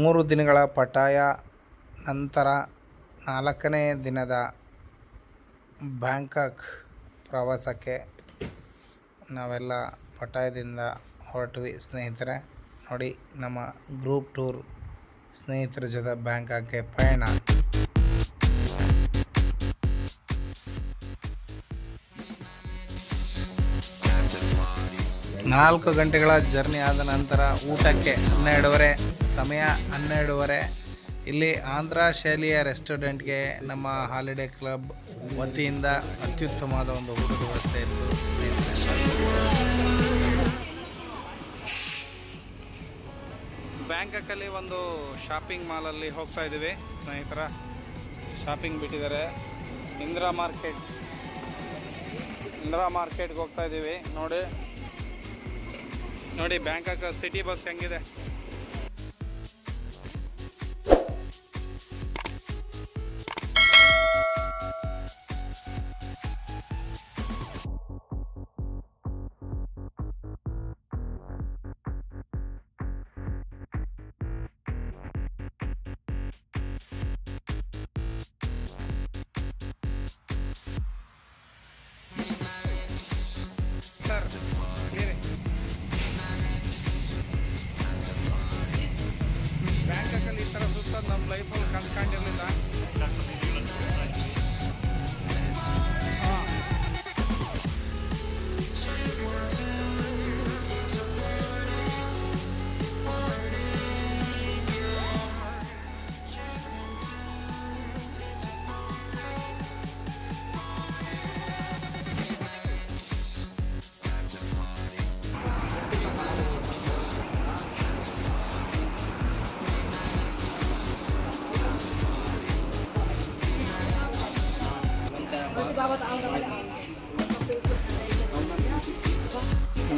3 ದಿನಗಳ ಪಟಾಯ ನಂತರ 4ನೇ ದಿನದ ಬ್ಯಾಂಕಾಕ್ ಪ್ರವಾಸಕ್ಕೆ ನಾವೆಲ್ಲ ಪಟಾಯದಿಂದ ಹೊರಟ್ವಿ ಸ್ನೇಹಿತರೆ. ನೋಡಿ, ನಮ್ಮ ಗ್ರೂಪ್ ಟೂರ್ ಸ್ನೇಹಿತರ ಜೊತೆ ಬ್ಯಾಂಕಾಕ್ಗೆ ಪಯಣ. 4 ಗಂಟೆಗಳ ಜರ್ನಿ ಆದ ನಂತರ ಊಟಕ್ಕೆ 12:30 ಸಮಯ. 12:30 ಇಲ್ಲಿ ಆಂಧ್ರ ಶೈಲಿಯ ರೆಸ್ಟೋರೆಂಟ್ಗೆ ನಮ್ಮ ಹಾಲಿಡೇ ಕ್ಲಬ್ ವತಿಯಿಂದ ಅತ್ಯುತ್ತಮವಾದ ಒಂದು ಊಟದ ವ್ಯವಸ್ಥೆ ಇತ್ತು ಬ್ಯಾಂಕಾಕಲ್ಲಿ ಒಂದು ಶಾಪಿಂಗ್ ಮಾಲಲ್ಲಿ ಹೋಗ್ತಾ ಇದ್ದೀವಿ ಸ್ನೇಹಿತರ. ಶಾಪಿಂಗ್ ಬಿಟ್ಟಿದ್ದಾರೆ. ಇಂದಿರಾ ಮಾರ್ಕೆಟ್ಗೆ ಹೋಗ್ತಾ ಇದ್ದೀವಿ. ನೋಡಿ ಬ್ಯಾಂಕಾಕ್ ಸಿಟಿ ಬಸ್ ಹೆಂಗಿದೆ. ಬ್ಯಾಂಕಾಕಲ್ಲಿ ಈ ಥರ ಸುತ್ತ ನಮ್ಮ ಲೈಫಲ್ಲಿ ಕಂಡ್ಕೊಂಡಿರಲಿಲ್ಲ.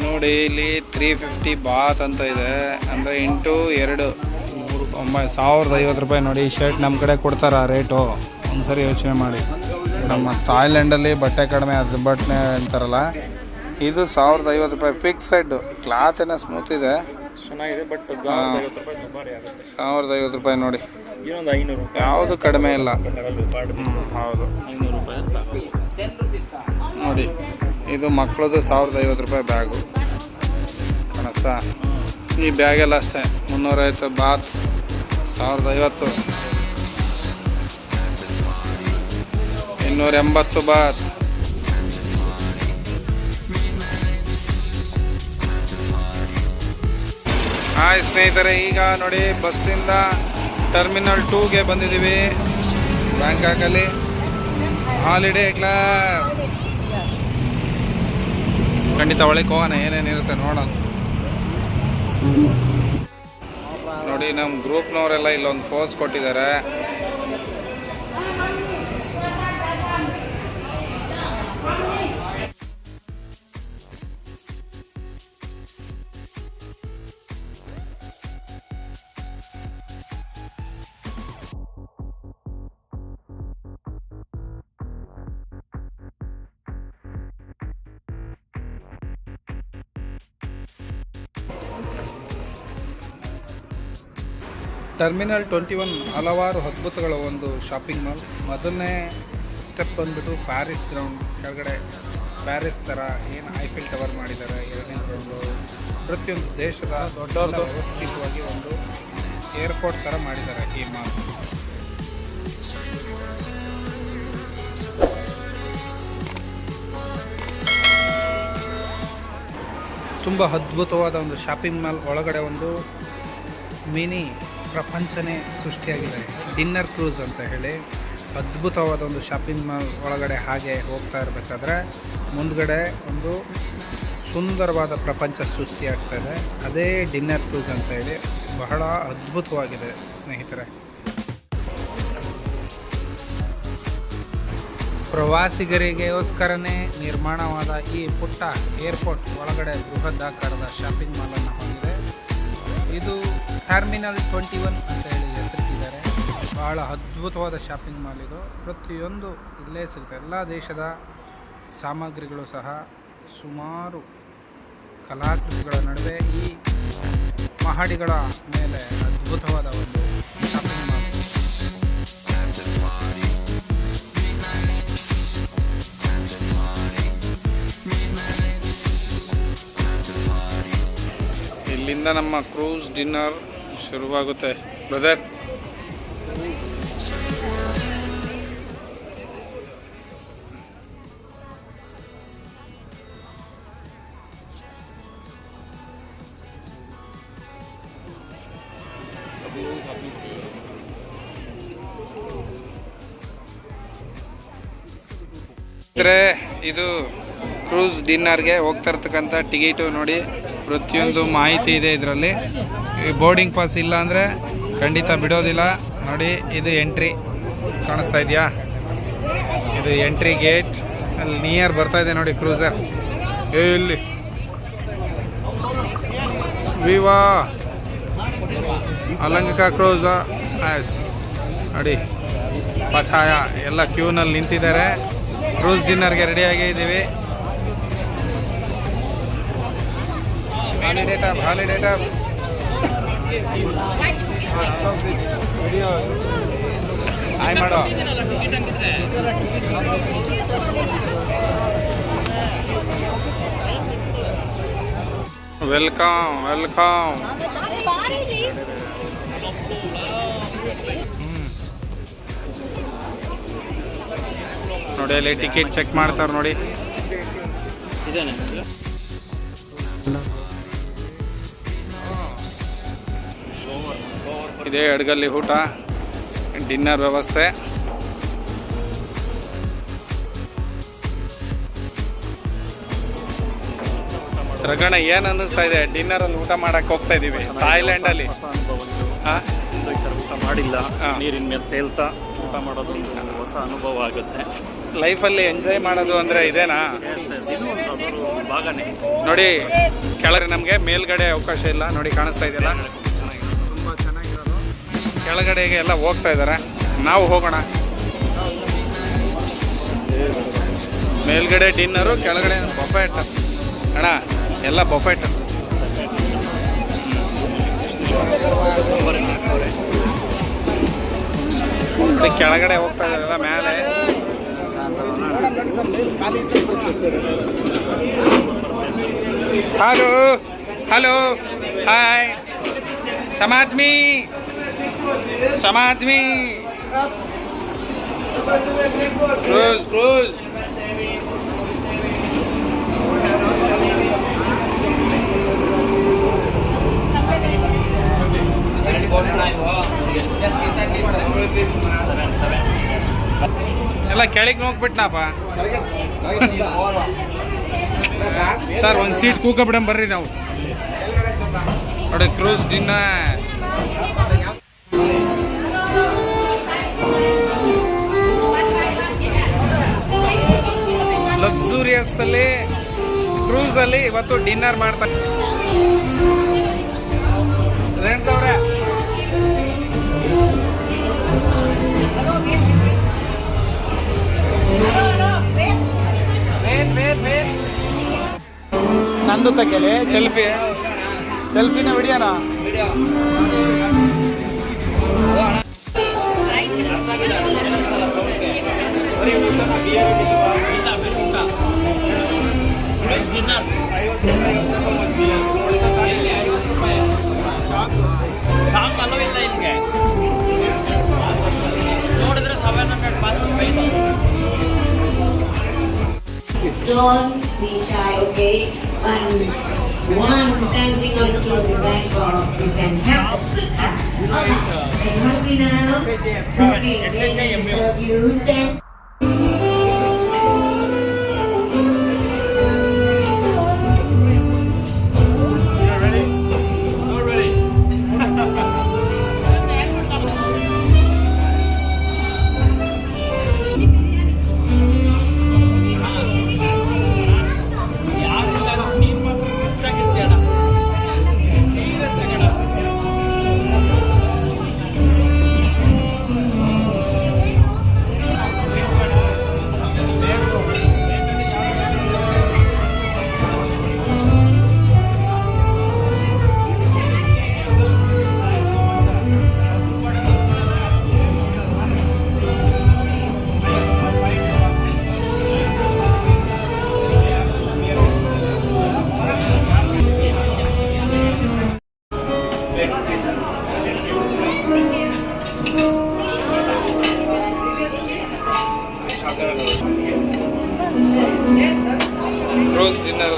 ನೋಡಿ, ಇಲ್ಲಿ 350 ಬಾತ್ ಅಂತ ಇದೆ, ಅಂದರೆ 8 2 1,050 ರೂಪಾಯಿ. ನೋಡಿ, ಈ ಶರ್ಟ್ ನಮ್ಮ ಕಡೆ ಕೊಡ್ತಾರ ರೇಟು, ಒಂದ್ಸರಿ ಯೋಚನೆ ಮಾಡಿ. ನಮ್ಮ ಥಾಯ್ಲ್ಯಾಂಡಲ್ಲಿ ಬಟ್ಟೆ ಕಡಿಮೆ, ಅದು ಬಟ್ಟೆ ಅಂತಾರಲ್ಲ, ಇದು 1,050 ರೂಪಾಯಿ ಫಿಕ್ಸೆಡ್. ಕ್ಲಾತ್ ಏನೋ ಸ್ಮೂತ್ ಇದೆ, ಚೆನ್ನಾಗಿದೆ, ಬಟ್ 1,050 ರೂಪಾಯಿ. ನೋಡಿ, ಯಾವುದು ಕಡಿಮೆ ಇಲ್ಲ. ಹೌದು, ನೋಡಿ, ಇದು ಮಕ್ಕಳದು 1,050 ರೂಪಾಯಿ ಬ್ಯಾಗು ಕಾಣಿಸ್ತಾ. ಈ ಬ್ಯಾಗೆಲ್ಲ ಅಷ್ಟೇ 350 ಬಾತ್, 1,050, 280 ಬಾತ್. ಹಾಯ್ ಸ್ನೇಹಿತರೆ, ಈಗ ನೋಡಿ ಬಸ್ಸಿಂದ ಟರ್ಮಿನಲ್ 2ಗೆ ಬಂದಿದ್ದೀವಿ. ಬ್ಯಾಂಕಾಕಲ್ಲಿ ಹಾಲಿಡೇ ಕ್ಲಬ್. ಖಂಡಿತ ಒಳಗೆ ಹೋಗೋಣ, ಏನೇನಿರುತ್ತೆ ನೋಡೋಣ. ನೋಡಿ, ನಮ್ಮ ಗ್ರೂಪ್ನವರೆಲ್ಲ ಇಲ್ಲೊಂದು ಪೋಸ್ ಕೊಟ್ಟಿದ್ದಾರೆ. ಟರ್ಮಿನಲ್ 21 ಹಲವಾರು ಅದ್ಭುತಗಳ ಒಂದು ಶಾಪಿಂಗ್ ಮಾಲ್. ಮೊದಲನೇ ಸ್ಟೆಪ್ ಬಂದ್ಬಿಟ್ಟು ಪ್ಯಾರಿಸ್ ಗ್ರೌಂಡ್ ಕೆಳಗಡೆ ಪ್ಯಾರಿಸ್ ಥರ ಏನು ಐಫಿಲ್ ಟವರ್ ಮಾಡಿದ್ದಾರೆ. ಎರಡನೇ ಗ್ರೌಂಡು ಪ್ರತಿಯೊಂದು ದೇಶದ ದೊಡ್ಡ ವ್ಯವಸ್ಥಿತವಾಗಿ ಒಂದು ಏರ್ಪೋರ್ಟ್ ಥರ ಮಾಡಿದ್ದಾರೆ ಈ ಮಾಲ್. ತುಂಬ ಅದ್ಭುತವಾದ ಒಂದು ಶಾಪಿಂಗ್ ಮಾಲ್. ಒಳಗಡೆ ಒಂದು ಮಿನಿ ಪ್ರಪಂಚನೇ ಸೃಷ್ಟಿಯಾಗಿದೆ. ಡಿನ್ನರ್ ಕ್ರೂಸ್ ಅಂತ ಹೇಳಿ ಅದ್ಭುತವಾದ ಒಂದು ಶಾಪಿಂಗ್ ಮಾಲ್ ಒಳಗಡೆ ಹಾಗೆ ಹೋಗ್ತಾ ಇರಬೇಕಾದ್ರೆ ಮುಂದ್ಗಡೆ ಒಂದು ಸುಂದರವಾದ ಪ್ರಪಂಚ ಸೃಷ್ಟಿಯಾಗ್ತಾಯಿದೆ. ಅದೇ ಡಿನ್ನರ್ ಕ್ರೂಸ್ ಅಂತ ಹೇಳಿ ಬಹಳ ಅದ್ಭುತವಾಗಿದೆ ಸ್ನೇಹಿತರೆ. ಪ್ರವಾಸಿಗರಿಗೋಸ್ಕರನೇ ನಿರ್ಮಾಣವಾದ ಈ ಪುಟ್ಟ ಏರ್ಪೋರ್ಟ್ ಒಳಗಡೆ ಬೃಹದಾಕಾರದ ಶಾಪಿಂಗ್ ಮಾಲನ್ನು ಹೊಂದಿದೆ. ಇದು ಟರ್ಮಿನಲ್ 21 ಅಂತ ಹೇಳಿ ಹೆಸರಿಟ್ಟಿದ್ದಾರೆ. ಬಹಳ ಅದ್ಭುತವಾದ ಶಾಪಿಂಗ್ ಮಾಲ್ ಇದು. ಪ್ರತಿಯೊಂದು ಇಲ್ಲೇ ಸಿಗುತ್ತೆ. ಎಲ್ಲ ದೇಶದ ಸಾಮಗ್ರಿಗಳು ಸಹ, ಸುಮಾರು ಕಲಾಕೃತಿಗಳ ನಡುವೆ ಈ ಮಹಡಿಗಳ ಮೇಲೆ ಅದ್ಭುತವಾದ ಒಂದು ಶಾಪಿಂಗ್ ಮಾಲ್. ಇಲ್ಲಿಂದ ನಮ್ಮ ಕ್ರೂಸ್ ಡಿನ್ನರ್ ಶುರುವಾಗುತ್ತೆ ಬ್ರದರ್. ಇದು ಕ್ರೂಸ್ ಡಿನ್ನರ್ಗೆ ಹೋಗ್ತಾ ಇರ್ತಕ್ಕಂಥ ಟಿಕೆಟು ನೋಡಿ, ಪ್ರತಿಯೊಂದು ಮಾಹಿತಿ ಇದೆ ಇದರಲ್ಲಿ. ಬೋರ್ಡಿಂಗ್ ಪಾಸ್ ಇಲ್ಲ ಅಂದರೆ ಖಂಡಿತ ಬಿಡೋದಿಲ್ಲ. ನೋಡಿ ಇದು ಎಂಟ್ರಿ ಕಾಣಿಸ್ತಾ ಇದೆಯಾ, ಇದು ಎಂಟ್ರಿ ಗೇಟ್. ಅಲ್ಲಿ ನಿಯರ್ ಬರ್ತಾ ಇದೆ ನೋಡಿ ಕ್ರೂಸರ್. ಇಲ್ಲಿ ವಿವಾ ಅಲಂಗಿಕ ಕ್ರೂಸ ಆಸ್ ನೋಡಿ, ಪಚಾಯ ಎಲ್ಲ ಕ್ಯೂನಲ್ಲಿ ನಿಂತಿದ್ದಾರೆ. ಕ್ರೂಸ್ ಡಿನ್ನರ್ಗೆ ರೆಡಿಯಾಗೇ ಇದ್ದೀವಿ. ಹಾಲಿಡೇಟಪ್ ಹಾಯ್ ಮಾಡೋ. ವೆಲ್ಕಮ್ ನೋಡಿ, ಅಲ್ಲಿ ಟಿಕೆಟ್ ಚೆಕ್ ಮಾಡ್ತಾರೆ ನೋಡಿ. ಇದೇ ಅಡ್ಗಲ್ಲಿ ಊಟ, ಡಿನ್ನರ್ ವ್ಯವಸ್ಥೆ. ರಗಣ ಏನು ಅನ್ನಿಸ್ತಾ ಇದೆ? ಡಿನ್ನರಲ್ಲಿ ಊಟ ಮಾಡಕ್ಕೆ ಹೋಗ್ತಾ ಇದ್ದೀವಿ ಥಾಯ್ಲ್ಯಾಂಡಲ್ಲಿ. ಊಟ ಮಾಡಿಲ್ಲ, ನೀರಿನ ಮೇಲೆ ತೇಲ್ತಾ ಊಟ ಮಾಡೋದು ಹೊಸ ಅನುಭವ ಆಗುತ್ತೆ. ಲೈಫಲ್ಲಿ ಎಂಜಾಯ್ ಮಾಡೋದು ಅಂದರೆ ಇದೇನಾ? ಇದು ಅದರ ಭಾಗನೇ. ನೋಡಿ ಕೆಳಗೆ ನಮಗೆ ಮೇಲ್ಗಡೆ ಅವಕಾಶ ಇಲ್ಲ ನೋಡಿ, ಕಾಣಿಸ್ತಾ ಇದೆಯಲ್ಲ, ತುಂಬ ಚೆನ್ನಾಗಿರೋದು. ಕೆಳಗಡೆಗೆ ಎಲ್ಲ ಹೋಗ್ತಾ ಇದ್ದಾರೆ, ನಾವು ಹೋಗೋಣ. ಮೇಲ್ಗಡೆ ಡಿನ್ನರು, ಕೆಳಗಡೆ ಬಫೆಟ್ ಅಣ್ಣ, ಎಲ್ಲ ಬಫೆಟ್. ಕೆಳಗಡೆ ಹೋಗ್ತಾ ಇದ್ದಾರಲ್ಲ ಮೇಲೆ. ಹಲೋ ಹಲೋ ಹಾಯ್ ಸಮಾದ್ಮಿ ಕ್ರೂಸ್. ಎಲ್ಲ ಕೆಳಗೆ ಹೋಗ್ಬಿಟ್ನಪ್ಪ ಸರ್. ಒಂದು ಸೀಟ್ ಕೂಕಬಿಡಂ ಬರ್ರಿ ನಾವು. ನೋಡಿ ಕ್ರೂಸ್ ಡಿನ್ನರ್. ಲಕ್ಸುರಿಯಸ್ ಅಲ್ಲಿ ಕ್ರೂಸ್ ಅಲ್ಲಿ ಇವತ್ತು ಡಿನ್ನರ್ ಮಾಡ್ತಾರೆ. ರೇಣುಕವ್ರೆ ನಂದು ತಗೆಲೆ ಸೆಲ್ಫಿನ ವಿಡಿಯೋನ. Don't be shy, okay? And one who's dancing on the floor, you can help. Are you hungry now? Okay, then serve you dance.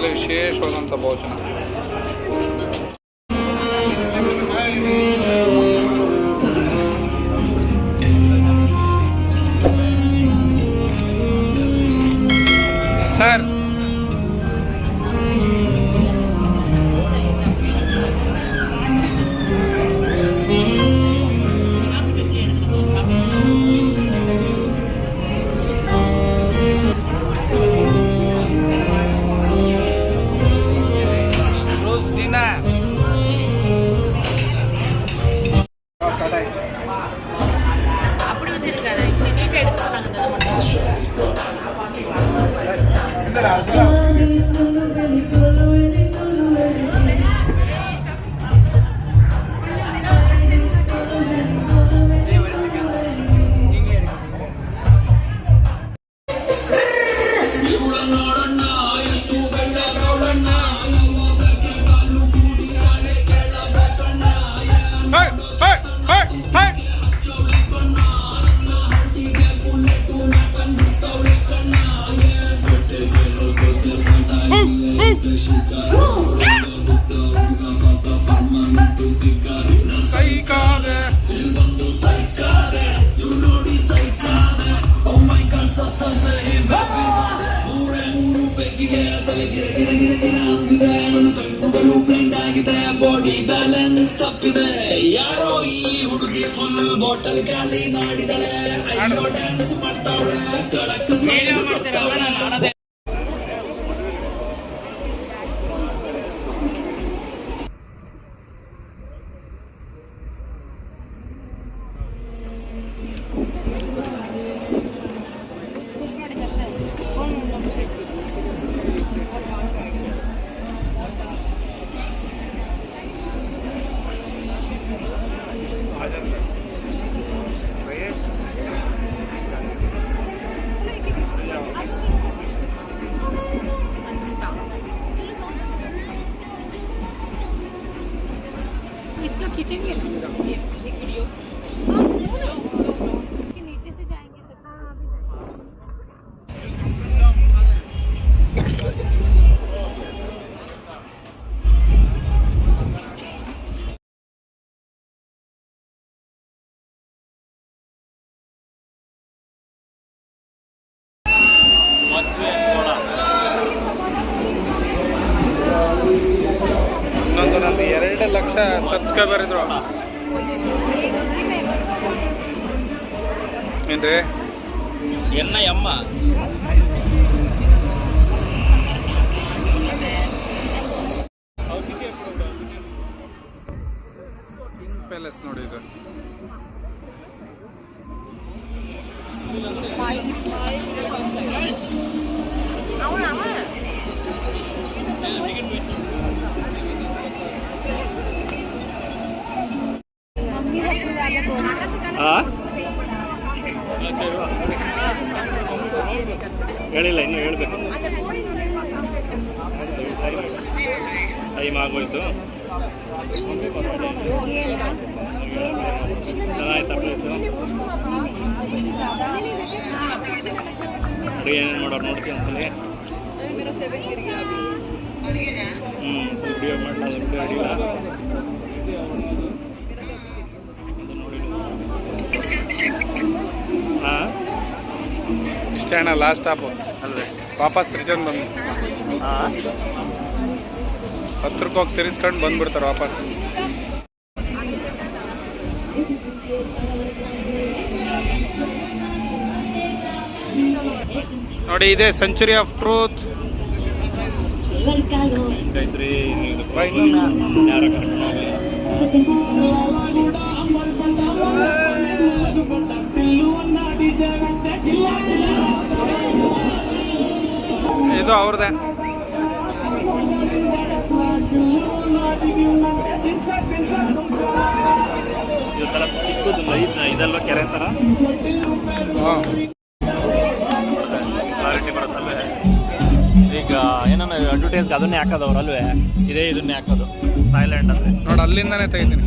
ಇದರಲ್ಲಿ ವಿಶೇಷವಾದಂಥ ಭೋಜನ. ಸರ್ ரோஸ் டின்னர் அப்படி வச்சிருக்காரு இப்படி நீட்டா எடுத்து சொன்னாங்க அதை மட்டும் ಬಾಡಿ ಬ್ಯಾಲೆನ್ಸ್ ತಪ್ಪಿದೆ ಯಾರೋ ಈ ಹುಡುಗಿ ಫುಲ್ ಬಾಟಲ್ ಖಾಲಿ ಮಾಡಿದಳೆ ಅಯ್ಯೋ ಡ್ಯಾನ್ಸ್ ಮಾಡ್ತಾವಳೆ ಕಡಕ್ इसका खींचेंगे ये वीडियो कि नीचे से जाएंगे तो ಇನ್ನೊಂದು ನಂದು 2 ಲಕ್ಷ ಸಬ್ಸ್ಕ್ರೈಬರ್ ಇದ್ರು ಏನ್ರಿ ಎನ್ನ ಅಮ್ಮ ಕಿಂಗ್ ಪ್ಯಾಲೇಸ್ ನೋಡಿ ಇದು. ಹೇಳಿಲ್ಲ ಇನ್ನೂ ಹೇಳ್ಬೇಕು ಟೈಮ್ ಆಗೋಯ್ತು ಚೆನ್ನಾಯ್ತಾ ಪ್ಲೇಸು ಅಡುಗೆ ಏನೇನು ಮಾಡೋರು ನೋಡ್ತೀವಿ ಒಂದ್ಸಲಿ ವಿಡಿಯೋ ಮಾಡಲ್ಲ ವಿಡಿಯೋ ಅಡಿಲ್ಲ ಹಾಂ ಇಷ್ಟೇ ಅಣ್ಣ ಲಾಸ್ಟ್ ಸ್ಟಾಪು ಅಲ್ವೇ ವಾಪಸ್ ರಿಟರ್ನ್ ಬಂದು ಹಾಂ 10 ರೂಪಾಯಿ ಹೋಗಿ ತಿರ್ಸ್ಕೊಂಡು ಬಂದ್ಬಿಡ್ತಾರೆ ವಾಪಸ್. ನೋಡಿ ಇದೆ ಸೆಂಚುರಿ ಆಫ್ ಟ್ರೂತ್. ಐತ್ರಿ ಯಾರ ಕರ್ಕೊಂಡು ಹೋಗಿ ಇದು ಅವ್ರದ್ದೇ. ಇದು ಥರ ಚಿಕ್ಕದು ಇದಲ್ವ ಕೆರೆ ಥರ ಹಾಂ ಕ್ಲಾರಿಟಿ ಬರುತ್ತಲ್ವೇ. ಈಗ ಏನೋ ಅಡ್ವರ್ಟೈಸ್ಗೆ ಅದನ್ನೇ ಹಾಕೋದವ್ರು ಅಲ್ವೇ, ಇದೇ ಇದನ್ನೇ ಹಾಕೋದು ಥಾಯ್ಲ್ಯಾಂಡ್ ಅಂದರೆ ನೋಡಿ ಅಲ್ಲಿಂದನೇ ತೆಗಿತೀನಿ.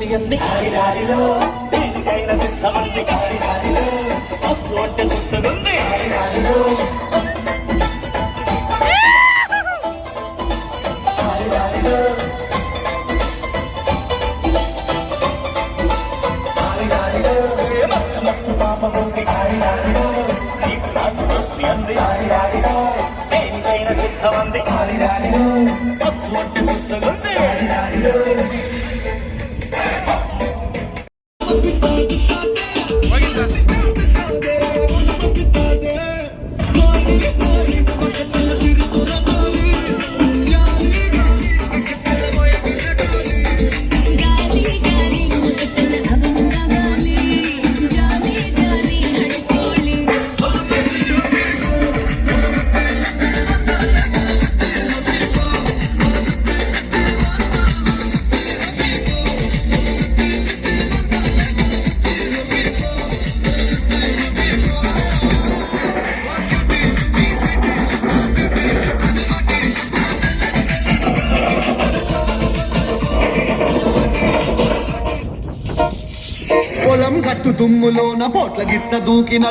సుస్థియంది దేనికైనా సిద్ధమంది వస్తు అంటే సుస్థుంది మస్తు పాపముంది నీకు నాకు దోస్తి అంది దేనికైనా సిద్ధమంది వస్తు అంటే సుస్థుంది పొలం గట్టు దుమ్ములోన పోట్ల గిట్ట దూకిన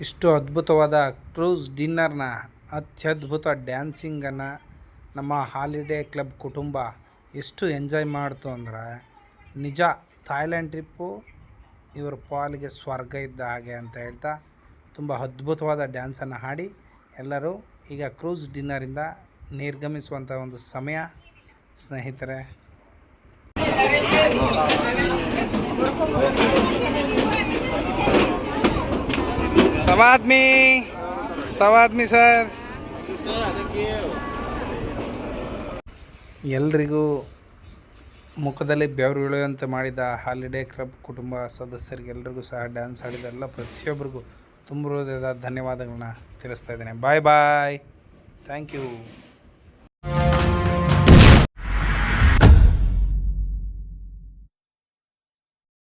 ಇಷ್ಟು ಅದ್ಭುತವಾದ ಕ್ರೂಸ್ ಡಿನ್ನರ್ನ ಅತ್ಯದ್ಭುತ ಡ್ಯಾನ್ಸಿಂಗನ್ನು ನಮ್ಮ ಹಾಲಿಡೇ ಕ್ಲಬ್ ಕುಟುಂಬ ಎಷ್ಟು ಎಂಜಾಯ್ ಮಾಡ್ತು ಅಂದರೆ ನಿಜ ಥಾಯ್ಲ್ಯಾಂಡ್ ಟ್ರಿಪ್ಪು ಇವ್ರ ಪಾಲಿಗೆ ಸ್ವರ್ಗ ಇದ್ದ ಹಾಗೆ ಅಂತ ಹೇಳ್ತಾ ತುಂಬ ಅದ್ಭುತವಾದ ಡ್ಯಾನ್ಸನ್ನು ಹಾಡಿ ಎಲ್ಲರೂ ಈಗ ಕ್ರೂಸ್ ಡಿನ್ನರಿಂದ ನಿರ್ಗಮಿಸುವಂಥ ಒಂದು ಸಮಯ ಸ್ನೇಹಿತರೆ. ಸವಾದ್ಮಿ ಸರ್, ಎಲ್ರಿಗೂ ಮುಖದಲ್ಲಿ ಬೆವರು ಇಳಿಯುವಂತೆ ಮಾಡಿದ ಹಾಲಿಡೇ ಕ್ಲಬ್ ಕುಟುಂಬ ಸದಸ್ಯರಿಗೆಲ್ಲರಿಗೂ ಸಹ ಡ್ಯಾನ್ಸ್ ಆಡಿದ ಎಲ್ಲ ಪ್ರತಿಯೊಬ್ಬರಿಗೂ ತುಂಬ ಹೃದಯದ ಧನ್ಯವಾದಗಳನ್ನ ತಿಳಿಸ್ತಾ ಇದ್ದೇನೆ. ಬಾಯ್ ಬಾಯ್, ಥ್ಯಾಂಕ್ ಯು.